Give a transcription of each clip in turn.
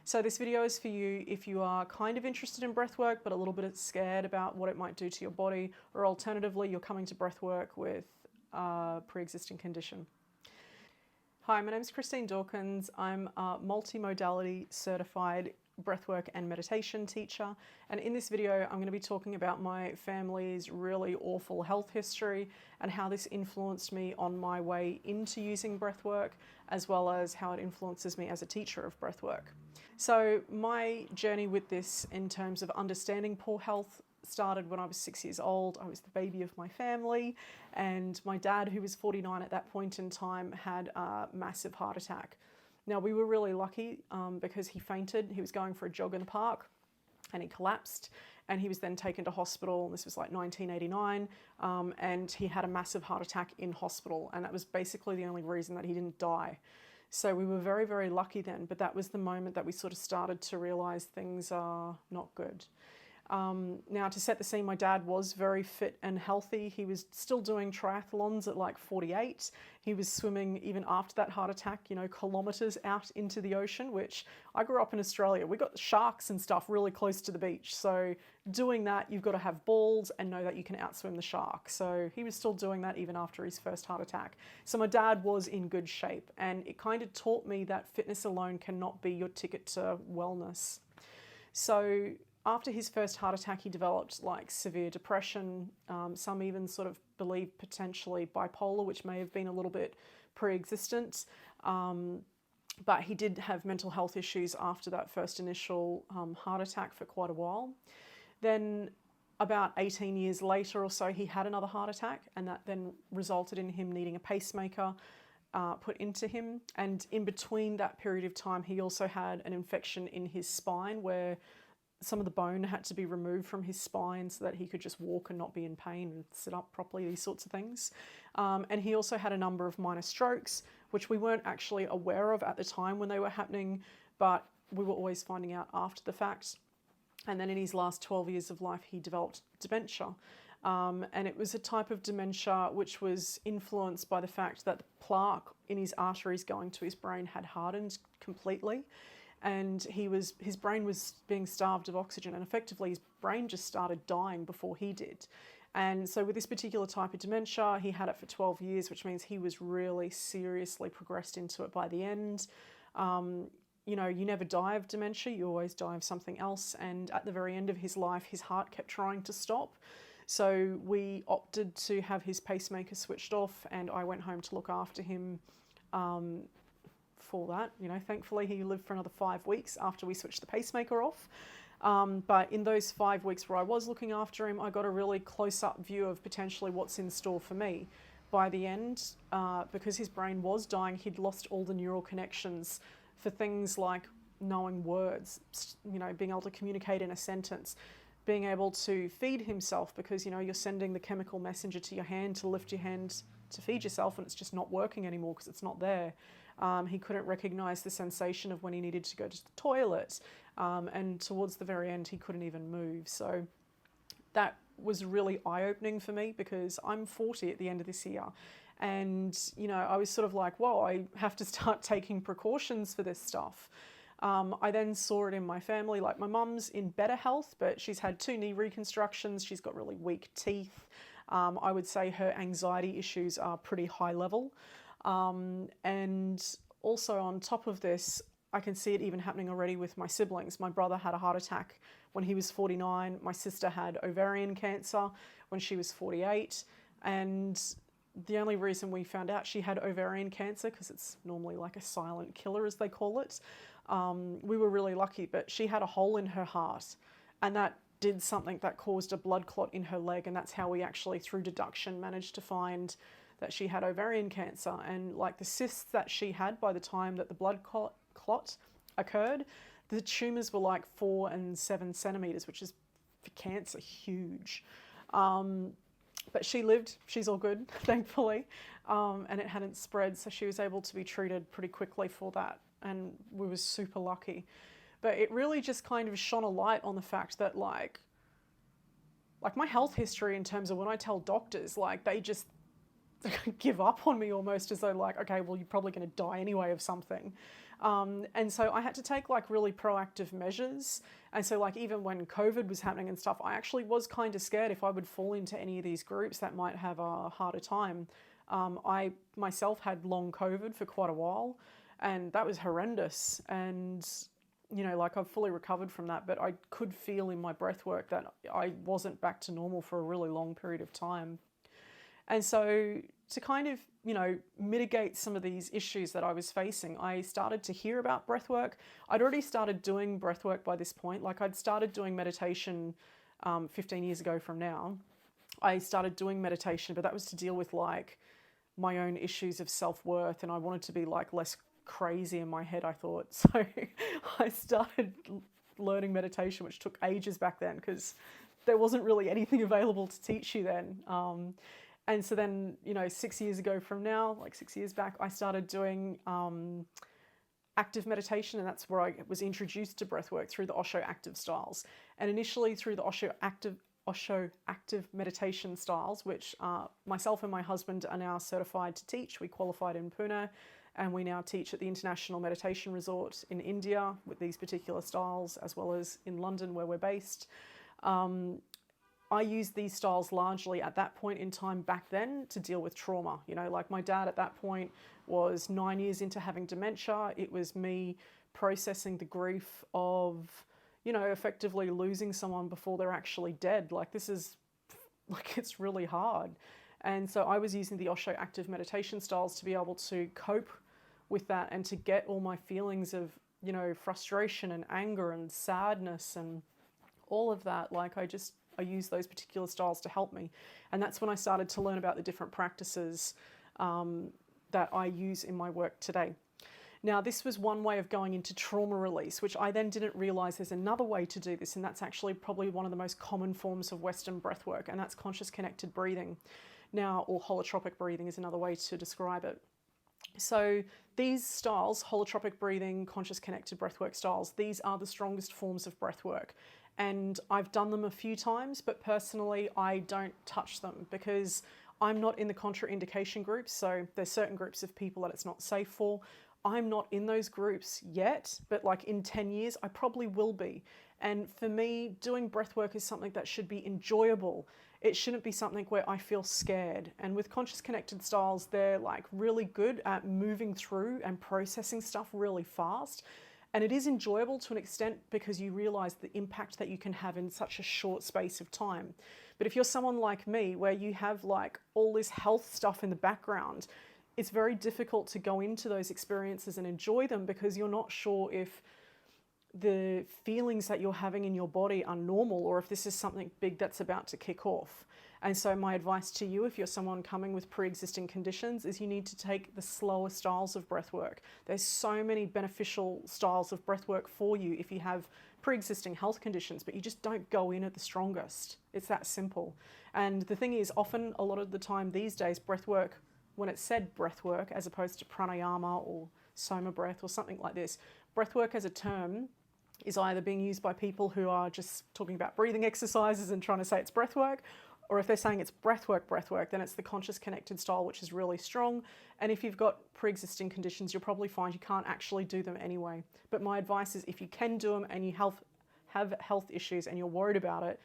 So this video is for you if you are kind of interested in breathwork but a little bit scared about what it might do to your body, or alternatively you're coming to breathwork with a pre-existing condition. Hi, my name is Christine Dawkins. I'm a multimodality certified breathwork and meditation teacher, and in this video I'm going to be talking about my family's really awful health history and how this influenced me on my way into using breathwork, as well as how it influences me as a teacher of breathwork. So my journey with this in terms of understanding poor health started when I was 6 years old. I was the baby of my family, and my dad, who was 49 at that point in time, had a massive heart attack. Now, we were really lucky because he fainted. He was going for a jog in the park and he collapsed, and he was then taken to hospital. This was like 1989, and he had a massive heart attack in hospital, and that was basically the only reason that he didn't die. So we were very, very lucky then, but that was the moment that we sort of started to realize things are not good. Now, to set the scene, my dad was very fit and healthy. He was still doing triathlons at like 48. He was swimming even after that heart attack, kilometers out into the ocean, which I grew up in Australia. We got sharks and stuff really close to the beach. So doing that, you've got to have balls and know that you can outswim the shark. So he was still doing that even after his first heart attack. So my dad was in good shape, and it kind of taught me that fitness alone cannot be your ticket to wellness. So after his first heart attack, he developed like severe depression. Some even sort of believe potentially bipolar, which may have been a little bit pre-existent. But he did have mental health issues after that first initial heart attack for quite a while. Then about 18 years later or so, he had another heart attack, and that then resulted in him needing a pacemaker put into him. And in between that period of time, he also had an infection in his spine where some of the bone had to be removed from his spine so that he could just walk and not be in pain and sit up properly, these sorts of things. And he also had a number of minor strokes, which we weren't actually aware of at the time when they were happening, but we were always finding out after the fact. And then in his last 12 years of life, he developed dementia. And it was a type of dementia which was influenced by the fact that the plaque in his arteries going to his brain had hardened completely. And his brain was being starved of oxygen, and effectively his brain just started dying before he did. And so with this particular type of dementia, he had it for 12 years, which means he was really seriously progressed into it by the end. You never die of dementia, you always die of something else. And at the very end of his life, his heart kept trying to stop. So we opted to have his pacemaker switched off, and I went home to look after him for that. Thankfully he lived for another 5 weeks after we switched the pacemaker off. But in those 5 weeks where I was looking after him, I got a really close-up view of potentially what's in store for me. By the end, because his brain was dying, he'd lost all the neural connections for things like knowing words, being able to communicate in a sentence, being able to feed himself, because you're sending the chemical messenger to your hand to lift your hand to feed yourself, and it's just not working anymore because it's not there. He couldn't recognize the sensation of when he needed to go to the toilet. And towards the very end, he couldn't even move. So that was really eye-opening for me, because I'm 40 at the end of this year. And, I was sort of like, whoa, I have to start taking precautions for this stuff. I then saw it in my family. Like, my mum's in better health, but she's had 2 knee reconstructions. She's got really weak teeth. I would say her anxiety issues are pretty high level. And also on top of this, I can see it even happening already with my siblings. My brother had a heart attack when he was 49. My sister had ovarian cancer when she was 48. And the only reason we found out she had ovarian cancer, because it's normally like a silent killer, as they call it, we were really lucky, but she had a hole in her heart, and that did something that caused a blood clot in her leg. And that's how we actually, through deduction, managed to find that she had ovarian cancer. And like the cysts that she had, by the time that the blood clot occurred, the tumours were like 4 and 7 centimetres, which is for cancer huge. But she lived, she's all good, thankfully, and it hadn't spread, so she was able to be treated pretty quickly for that, and we were super lucky. But it really just kind of shone a light on the fact that like my health history, in terms of when I tell doctors, like they just give up on me almost, as though like, okay, well, you're probably going to die anyway of something. And so I had to take like really proactive measures. And so like even when COVID was happening and stuff, I actually was kind of scared if I would fall into any of these groups that might have a harder time. I myself had long COVID for quite a while, and that was horrendous. And you know, like I've fully recovered from that, but I could feel in my breath work that I wasn't back to normal for a really long period of time. And so to kind of, you know, mitigate some of these issues that I was facing, I started to hear about breathwork. I'd already started doing breathwork by this point. Like I'd started doing meditation 15 years ago from now. I started doing meditation, but that was to deal with like my own issues of self-worth, and I wanted to be like less crazy in my head, I thought. So I started learning meditation, which took ages back then because there wasn't really anything available to teach you then. And so then, you know, 6 years ago from now, like 6 years back, I started doing active meditation, and that's where I was introduced to breathwork through the OSHO active styles. And initially through the OSHO active meditation styles, which myself and my husband are now certified to teach. We qualified in Pune, and we now teach at the International Meditation Resort in India with these particular styles, as well as in London where we're based. I used these styles largely at that point in time back then to deal with trauma. You know, like my dad at that point was 9 years into having dementia. It was me processing the grief of, you know, effectively losing someone before they're actually dead. Like this is, like it's really hard. And so I was using the OSHO active meditation styles to be able to cope with that and to get all my feelings of, you know, frustration and anger and sadness and all of that. Like I use those particular styles to help me. And that's when I started to learn about the different practices that I use in my work today. Now, this was one way of going into trauma release, which I then didn't realize there's another way to do this. And that's actually probably one of the most common forms of Western breath work. And that's conscious connected breathing. Now, or holotropic breathing is another way to describe it. So these styles, holotropic breathing, conscious connected breathwork styles, these are the strongest forms of breathwork. And I've done them a few times, but personally, I don't touch them because I'm not in the contraindication groups. So there's certain groups of people that it's not safe for. I'm not in those groups yet, but like in 10 years, I probably will be. And for me, doing breathwork is something that should be enjoyable. It shouldn't be something where I feel scared. And with conscious connected styles, they're like really good at moving through and processing stuff really fast. And it is enjoyable to an extent because you realize the impact that you can have in such a short space of time. But if you're someone like me, where you have like all this health stuff in the background, it's very difficult to go into those experiences and enjoy them because you're not sure if the feelings that you're having in your body are normal or if this is something big that's about to kick off. And so my advice to you, if you're someone coming with pre-existing conditions, is you need to take the slower styles of breath work. There's so many beneficial styles of breath work for you if you have pre-existing health conditions, but you just don't go in at the strongest. It's that simple. And the thing is, often, a lot of the time these days, breath work, when it's said breath work, as opposed to pranayama or SOMA breath or something like this, breath work as a term is either being used by people who are just talking about breathing exercises and trying to say it's breath work, or if they're saying it's breath work, then it's the conscious connected style, which is really strong. And if you've got pre-existing conditions, you'll probably find you can't actually do them anyway. But my advice is if you can do them and you have health issues and you're worried about it,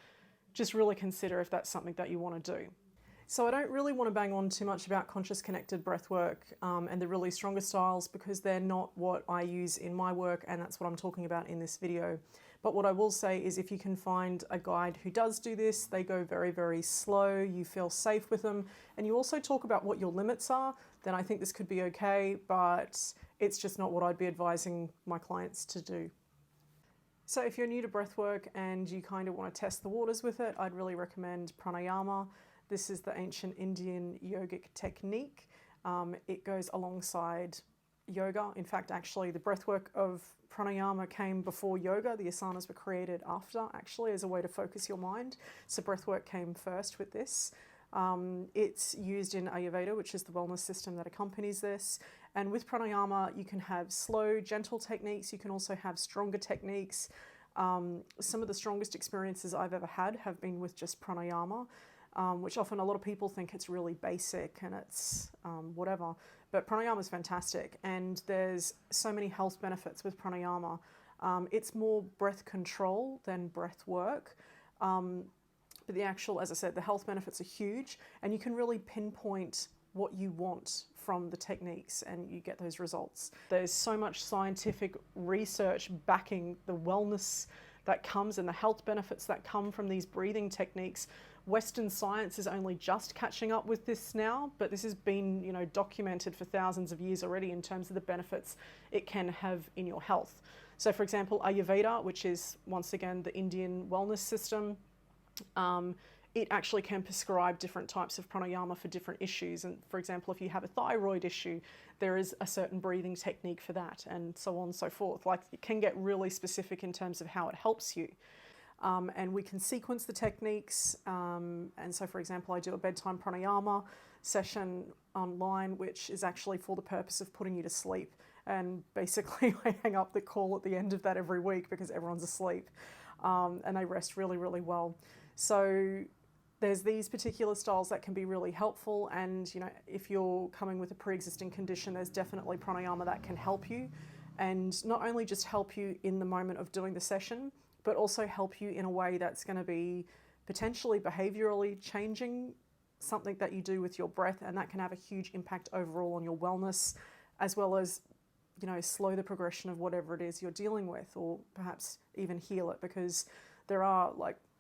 just really consider if that's something that you want to do. So I don't really want to bang on too much about conscious connected breathwork and the really stronger styles because they're not what I use in my work, and that's what I'm talking about in this video. But what I will say is if you can find a guide who does do this, they go very, very slow, you feel safe with them, and you also talk about what your limits are, then I think this could be okay, but it's just not what I'd be advising my clients to do. So if you're new to breathwork and you kind of want to test the waters with it, I'd really recommend Pranayama. This is the ancient Indian yogic technique. It goes alongside yoga. In fact, actually, the breathwork of pranayama came before yoga. The asanas were created after, actually, as a way to focus your mind. So breathwork came first with this. It's used in Ayurveda, which is the wellness system that accompanies this. And with pranayama, you can have slow, gentle techniques. You can also have stronger techniques. Some of the strongest experiences I've ever had have been with just pranayama. which often a lot of people think it's really basic and it's whatever. But pranayama is fantastic, and there's so many health benefits with pranayama. It's more breath control than breath work. But the actual, as I said, the health benefits are huge, and you can really pinpoint what you want from the techniques and you get those results. There's so much scientific research backing the wellness that comes and the health benefits that come from these breathing techniques. Western science is only just catching up with this now, but this has been, documented for thousands of years already in terms of the benefits it can have in your health. So for example, Ayurveda, which is once again the Indian wellness system, it actually can prescribe different types of pranayama for different issues. And for example, if you have a thyroid issue, there is a certain breathing technique for that, and so on and so forth. Like, it can get really specific in terms of how it helps you. And we can sequence the techniques. And so for example, I do a bedtime pranayama session online, which is actually for the purpose of putting you to sleep. And basically I hang up the call at the end of that every week because everyone's asleep, and they rest really, really well. So there's these particular styles that can be really helpful, and if you're coming with a pre-existing condition, there's definitely pranayama that can help you, and not only just help you in the moment of doing the session, but also help you in a way that's going to be potentially behaviorally changing something that you do with your breath, and that can have a huge impact overall on your wellness, as well as slow the progression of whatever it is you're dealing with, or perhaps even heal it, because there are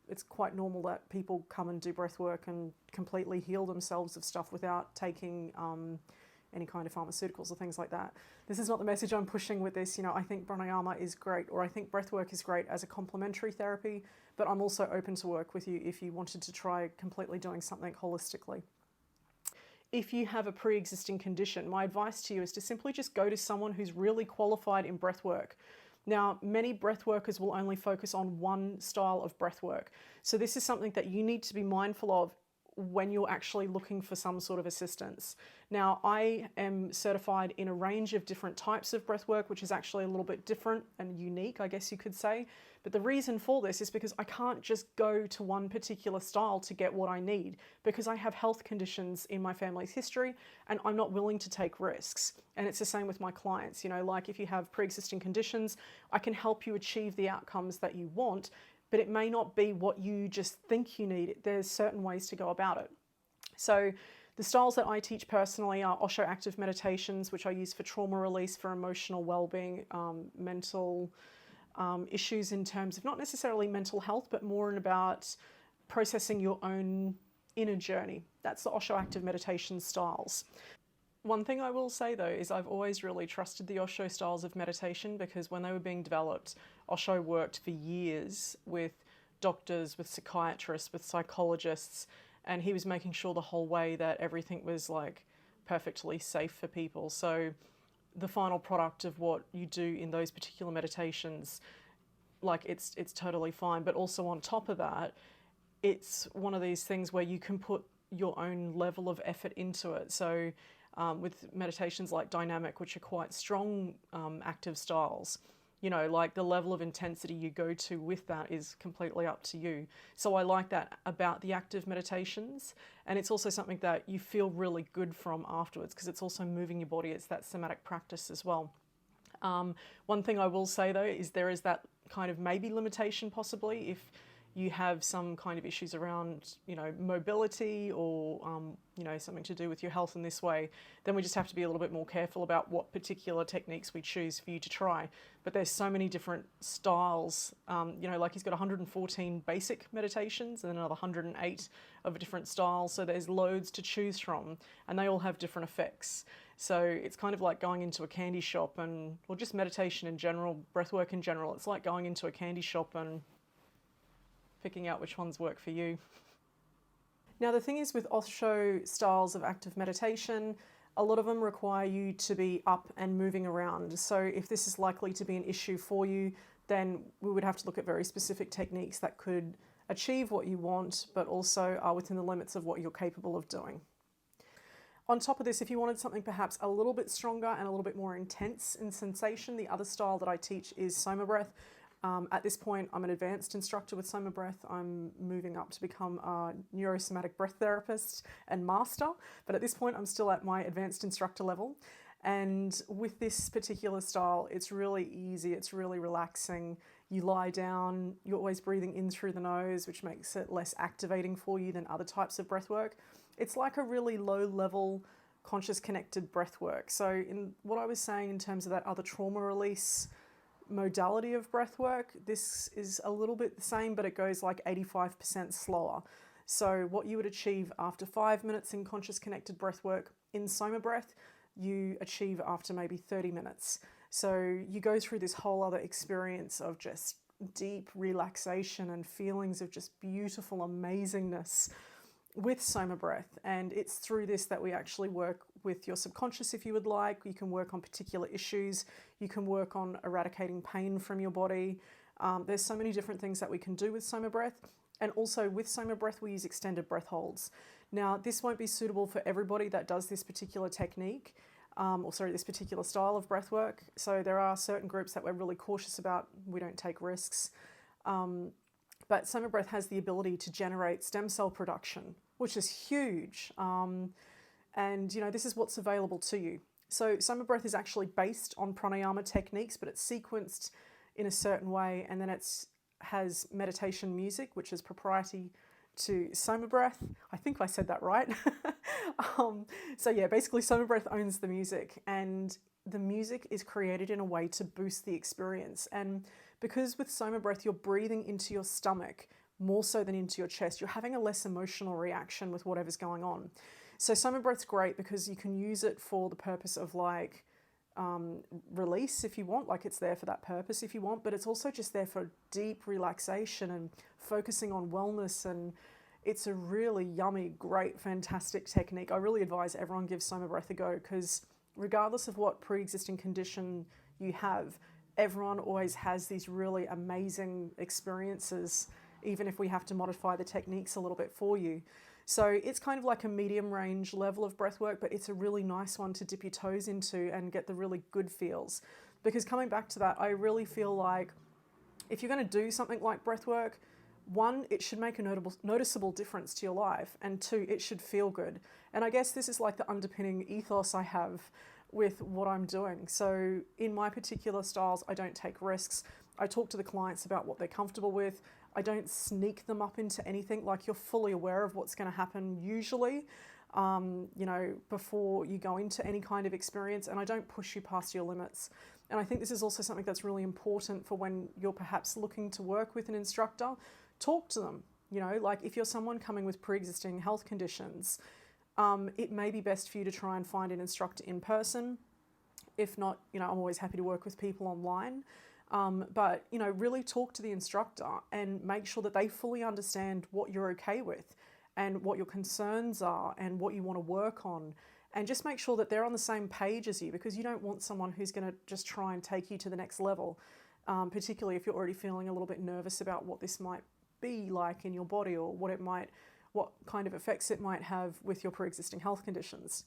it's quite normal that people come and do breath work and completely heal themselves of stuff without taking any kind of pharmaceuticals or things like that. This is not the message I'm pushing with this. I think pranayama is great, or I think breath work is great as a complementary therapy, but I'm also open to work with you if you wanted to try completely doing something holistically. If you have a pre-existing condition, my advice to you is to simply just go to someone who's really qualified in breath work. Now, many breath workers will only focus on one style of breath work. So this is something that you need to be mindful of when you're actually looking for some sort of assistance. Now, I am certified in a range of different types of breath work, which is actually a little bit different and unique, I guess you could say. But the reason for this is because I can't just go to one particular style to get what I need, because I have health conditions in my family's history and I'm not willing to take risks. And it's the same with my clients. Like if you have pre-existing conditions, I can help you achieve the outcomes that you want, but it may not be what you just think you need. There's certain ways to go about it. So the styles that I teach personally are OSHO active meditations, which I use for trauma release, for emotional well-being, mental issues in terms of not necessarily mental health, but more about processing your own inner journey. That's the OSHO active meditation styles. One thing I will say though is I've always really trusted the OSHO styles of meditation, because when they were being developed, OSHO worked for years with doctors, with psychiatrists, with psychologists, and he was making sure the whole way that everything was perfectly safe for people. So the final product of what you do in those particular meditations, it's totally fine. But also on top of that, it's one of these things where you can put your own level of effort into it. So with meditations like dynamic, which are quite strong active styles, the level of intensity you go to with that is completely up to you. So I like that about the active meditations. And it's also something that you feel really good from afterwards, because it's also moving your body. It's that somatic practice as well. One thing I will say though is there is that kind of maybe limitation possibly if you have some kind of issues around, mobility or, something to do with your health in this way, then we just have to be a little bit more careful about what particular techniques we choose for you to try. But there's so many different styles, he's got 114 basic meditations and then another 108 of a different style. So there's loads to choose from, and they all have different effects. So it's kind of like going into a candy shop or just meditation in general, breathwork in general. It's like going into a candy shop and picking out which ones work for you. Now the thing is with OSHO styles of active meditation, a lot of them require you to be up and moving around. So if this is likely to be an issue for you, then we would have to look at very specific techniques that could achieve what you want, but also are within the limits of what you're capable of doing. On top of this, if you wanted something perhaps a little bit stronger and a little bit more intense in sensation, the other style that I teach is SOMA breath, At this point, I'm an advanced instructor with SOMA Breath. I'm moving up to become a neurosomatic breath therapist and master, but at this point, I'm still at my advanced instructor level. And with this particular style, it's really easy, it's really relaxing. You lie down, you're always breathing in through the nose, which makes it less activating for you than other types of breath work. It's like a really low level, conscious connected breath work. So in what I was saying in terms of that other trauma release modality of breath work, this is a little bit the same, but it goes like 85% slower. So what you would achieve after 5 minutes in conscious connected breath work in SOMA Breath, you achieve after maybe 30 minutes. So you go through this whole other experience of just deep relaxation and feelings of just beautiful amazingness with SOMA Breath. And it's through this that we actually work with your subconscious if you would like. You can work on particular issues. You can work on eradicating pain from your body. There's so many different things that we can do with SOMA Breath. And also with SOMA Breath, we use extended breath holds. Now, this won't be suitable for everybody that does this particular technique, this particular style of breath work. So there are certain groups that we're really cautious about. We don't take risks. But SOMA Breath has the ability to generate stem cell production, which is huge. And, this is what's available to you. So SOMA Breath is actually based on Pranayama techniques, but it's sequenced in a certain way. And then it has meditation music, which is proprietary to SOMA Breath. I think I said that right. Basically SOMA Breath owns the music, and the music is created in a way to boost the experience. And because with SOMA Breath, you're breathing into your stomach more so than into your chest, you're having a less emotional reaction with whatever's going on. So SOMA Breath's great because you can use it for the purpose of release if you want, like it's there for that purpose if you want, but it's also just there for deep relaxation and focusing on wellness. And it's a really yummy, great, fantastic technique. I really advise everyone gives SOMA Breath a go, because regardless of what pre-existing condition you have, everyone always has these really amazing experiences, even if we have to modify the techniques a little bit for you. So it's kind of like a medium range level of breath work, but it's a really nice one to dip your toes into and get the really good feels. Because coming back to that, I really feel like if you're going to do something like breath work, one, it should make a noticeable difference to your life, and two, it should feel good. And I guess this is like the underpinning ethos I have with what I'm doing. So in my particular styles, I don't take risks. I talk to the clients about what they're comfortable with. I don't sneak them up into anything. Like, you're fully aware of what's going to happen usually, before you go into any kind of experience, and I don't push you past your limits. And I think this is also something that's really important for when you're perhaps looking to work with an instructor. Talk to them. Like if you're someone coming with pre-existing health conditions, it may be best for you to try and find an instructor in person. If not, I'm always happy to work with people online. But really talk to the instructor and make sure that they fully understand what you're okay with and what your concerns are and what you want to work on. And just make sure that they're on the same page as you, because you don't want someone who's going to just try and take you to the next level, particularly if you're already feeling a little bit nervous about what this might be like in your body, or what kind of effects it might have with your pre-existing health conditions.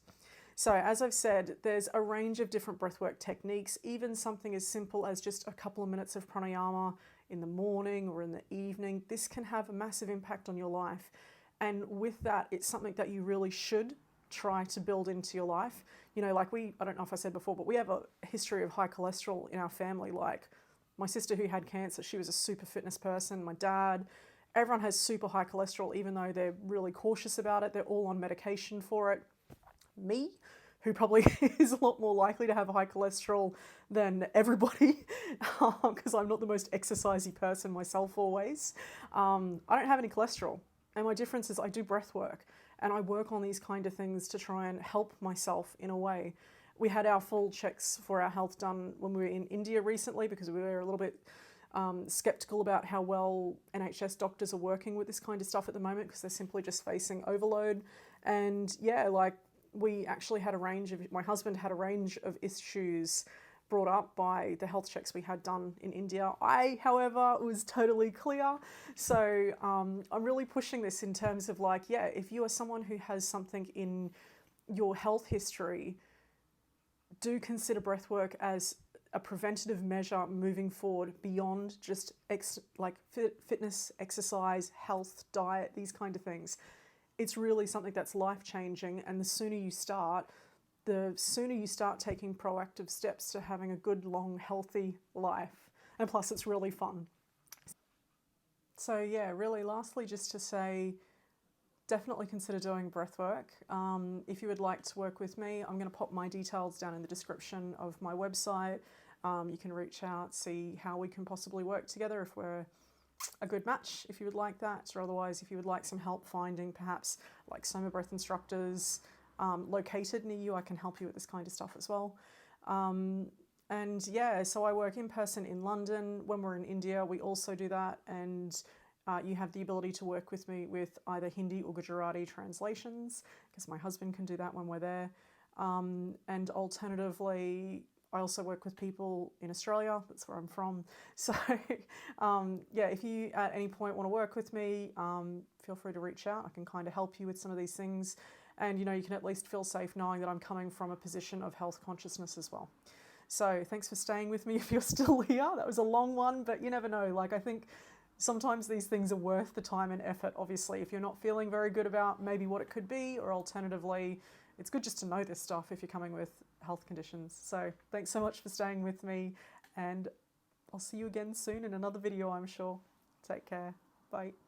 So as I've said, there's a range of different breathwork techniques, even something as simple as just a couple of minutes of pranayama in the morning or in the evening. This can have a massive impact on your life. And with that, it's something that you really should try to build into your life. I don't know if I said before, but we have a history of high cholesterol in our family. Like my sister who had cancer, she was a super fitness person. My dad, everyone has super high cholesterol, even though they're really cautious about it. They're all on medication for it. Me, who probably is a lot more likely to have high cholesterol than everybody, because I'm not the most exercisey person myself always. I don't have any cholesterol. And my difference is I do breath work, and I work on these kind of things to try and help myself in a way. We had our full checks for our health done when we were in India recently, because we were a little bit skeptical about how well NHS doctors are working with this kind of stuff at the moment, because they're simply just facing overload. And we actually had my husband had a range of issues brought up by the health checks we had done in India. I, however, was totally clear. So I'm really pushing this in terms of if you are someone who has something in your health history, do consider breathwork as a preventative measure moving forward beyond just fitness, exercise, health, diet, these kind of things. It's really something that's life-changing, and the sooner you start taking proactive steps to having a good, long, healthy life. And plus, it's really fun. So yeah, really lastly, just to say, definitely consider doing breathwork. If you would like to work with me, I'm going to pop my details down in the description of my website. You can reach out, see how we can possibly work together if we're a good match, if you would like that, or otherwise if you would like some help finding perhaps like SOMA breath instructors located near you, I can help you with this kind of stuff as well. And yeah, so I work in person in London. When we're in India, we also do that, and you have the ability to work with me with either Hindi or Gujarati translations, because my husband can do that when we're there. And alternatively, I also work with people in Australia, that's where I'm from. So yeah, if you at any point want to work with me, feel free to reach out. I can kind of help you with some of these things. And you know, you can at least feel safe knowing that I'm coming from a position of health consciousness as well. So thanks for staying with me if you're still here. That was a long one, but you never know. Like, I think sometimes these things are worth the time and effort, obviously, if you're not feeling very good about maybe what it could be, or alternatively, it's good just to know this stuff if you're coming with health conditions. So thanks so much for staying with me, and I'll see you again soon in another video, I'm sure. Take care. Bye.